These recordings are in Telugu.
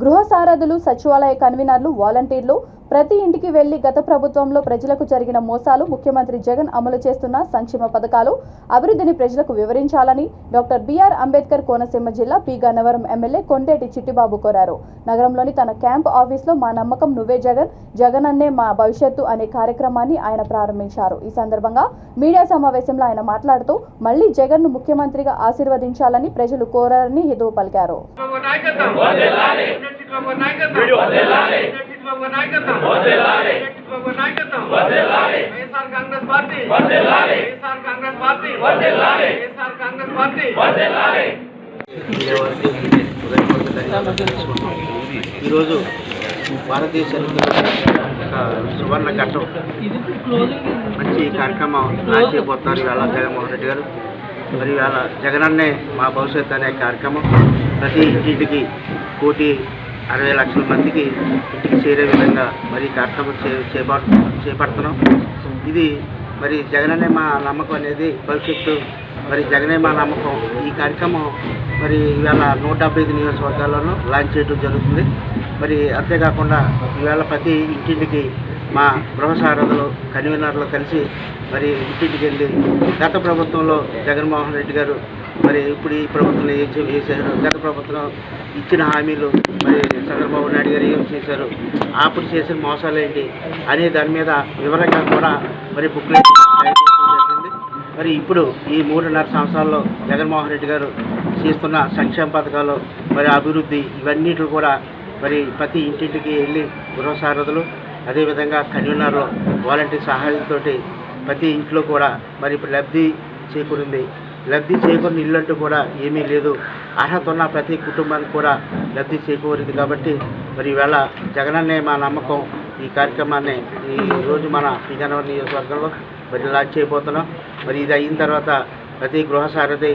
గృహ సారథులు, సచివాలయ కన్వీనర్లు, వాలంటీర్లు ప్రతి ఇంటికి వెళ్లి గత ప్రభుత్వంలో ప్రజలకు జరిగిన మోసాలు, ముఖ్యమంత్రి జగన్ అమలు చేస్తున్న సంక్షేమ పథకాలు, అభివృద్ధిని ప్రజలకు వివరించాలని డాక్టర్ బిఆర్ అంబేద్కర్ కోనసీమ జిల్లా పి గన్నవరం ఎమ్మెల్యే కొండేటి చిట్టిబాబు కోరారు. నగరంలోని తన క్యాంప్ ఆఫీసులో మా నమ్మకం నువ్వే జగన్, జగనన్నే మా భవిష్యత్తు అనే కార్యక్రమాన్ని ఆయన ప్రారంభించారు. ఈ సందర్భంగా మీడియా సమావేశంలో ఆయన మాట్లాడుతూ మళ్లీ జగన్ను ముఖ్యమంత్రిగా ఆశీర్వదించాలని ప్రజలు కోరారని హితవు పలికారు. ఈరోజు భారతదేశానికి ఒక సువర్ణ ఘట్టం, మంచి కార్యక్రమం లాంచ్ చేయబోతున్నారు ఇవాళ జగన్మోహన్ రెడ్డి గారు. మరి ఇవాళ జగనన్నే మా భవిష్యత్తు అనే కార్యక్రమం ప్రతి ఇంటికి 1,60,00,000 మందికి ఇంటికి చేరే విధంగా మరి కార్యక్రమం చేపడుతున్నాం. ఇది మరి జగనన్నే మా నమ్మకం అనేది భవిష్యత్తు, మరి జగనే మా నమ్మకం. ఈ కార్యక్రమం మరి ఇవాళ 175 నియోజకవర్గాల్లోనూ లాంచ్ చేయడం జరుగుతుంది. మరి అంతేకాకుండా ఇవాళ ప్రతి ఇంటింటికి మా గృహ సారథులు, కన్వీనర్లు కలిసి మరి ఇంటింటికి వెళ్ళి గత ప్రభుత్వంలో జగన్మోహన్ రెడ్డి గారు మరి ఇప్పుడు ఈ ప్రభుత్వంలో ఏం చేశారు, గత ప్రభుత్వం ఇచ్చిన హామీలు మరి చంద్రబాబు నాయుడు గారు ఏం చేశారు, అప్పుడు చేసిన మోసాలు ఏంటి అనే దాని మీద వివరంగా కూడా మరి బుక్లెట్ జరిగింది. మరి ఇప్పుడు ఈ 3.5 సంవత్సరాల్లో జగన్మోహన్ రెడ్డి గారు చేస్తున్న సంక్షేమ పథకాలు, మరి అభివృద్ధి, ఇవన్నిటి కూడా మరి ప్రతి ఇంటింటికి వెళ్ళి గృహ సారథులు, అదేవిధంగా కన్వీనర్లు, వాలంటీర్ సహాయంతో ప్రతి ఇంట్లో కూడా మరి ఇప్పుడు లబ్ధి చేకూరింది. లబ్ధి చేకూరిన ఇల్లు అంటూ కూడా ఏమీ లేదు. అర్హత ఉన్న ప్రతి కుటుంబానికి కూడా లబ్ధి చేకూరింది. కాబట్టి మరి ఈవేళ జగనన్నే మా నమ్మకం ఈ కార్యక్రమాన్ని ఈరోజు మన పి గన్నవరం నియోజకవర్గంలో మరి లాంచ్ చేయబోతున్నాం. మరి ఇది అయిన తర్వాత ప్రతి గృహ సారథి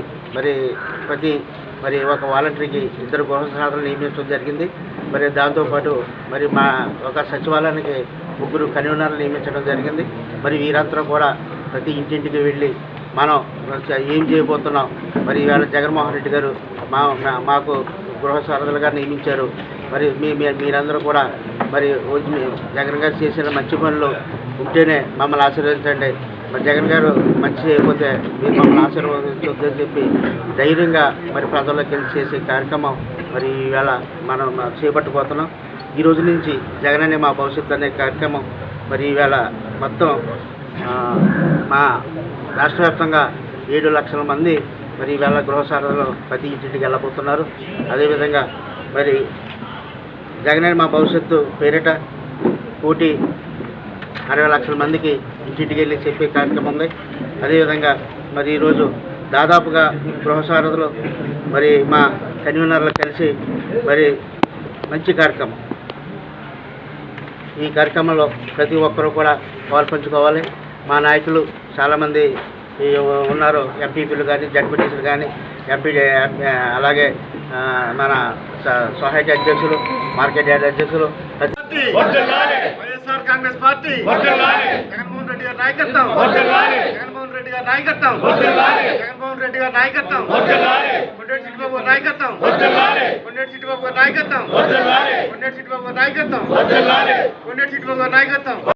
మరి ఒక వాలంటీర్కి 2 గృహ సారథులు నియమించడం జరిగింది. మరి దాంతోపాటు మరి మా ఒక సచివాలయానికి 3 కన్వీనర్లు నియమించడం జరిగింది. మరి వీరందరూ కూడా ప్రతి ఇంటింటికి వెళ్ళి మనం ఏం చేయబోతున్నాం, మరి ఈవేళ జగన్మోహన్ రెడ్డి గారు మాకు గృహ సారథులుగా నియమించారు. మరి మీరందరూ కూడా మరి జగన్ గారు చేసిన మంచి పనులు ఉంటేనే మమ్మల్ని ఆశీర్వదించండి, మరి జగన్ గారు మంచి చేయకపోతే మీరు మమ్మల్ని ఆశీర్వదించొద్దని చెప్పి ధైర్యంగా మరి ప్రజల్లోకి వెళ్ళి చేసే కార్యక్రమం మరి ఈవేళ మనం చేపట్టుకోతున్నాం. ఈ రోజు నుంచి జగనన్నే మా భవిష్యత్తు అనే కార్యక్రమం మరి ఈవేళ మొత్తం మా రాష్ట్ర వ్యాప్తంగా 7 లక్షల మంది మరి ఈవేళ గృహ సారథులు ప్రతి ఇంటింటికి వెళ్ళబోతున్నారు. అదేవిధంగా మరి జగనన్నే మా భవిష్యత్తు పేరిట 1,60,00,000 మందికి ఇంటింటికి వెళ్ళి చెప్పే కార్యక్రమం ఉంది. అదేవిధంగా మరి ఈరోజు దాదాపుగా గృహ సారథులు మరి మా కన్వీనర్లు కలిసి మరి మంచి కార్యక్రమం, ఈ కార్యక్రమంలో ప్రతి ఒక్కరూ కూడా పాల్పంచుకోవాలి. మా నాయకులు చాలామంది ఉన్నారు, ఎంపీపీలు కానీ, జడ్పీటీసీలు కానీ, అలాగే మన సొసైటీ అధ్యక్షులు, మార్కెట్ యార్డ్ అధ్యక్షులు, వైఎస్ఆర్ కాంగ్రెస్ పార్టీ, జగన్మోహన్ రెడ్డి గారి నాయకత్వం, జగన్మోహన్ రెడ్డి గారి నాయకత్వం, జగన్మోహన్ రెడ్డి గారి నాయకత్వం, కొండేటి చిట్టిబాబు గారి నాయకత్వం, కొండేటి చిట్టిబాబు గారి నాయకత్వం, కొండేటి చిట్టిబాబు గారి నాయకత్వం, కొండేటి చిట్టిబాబు గారి నాయకత్వం.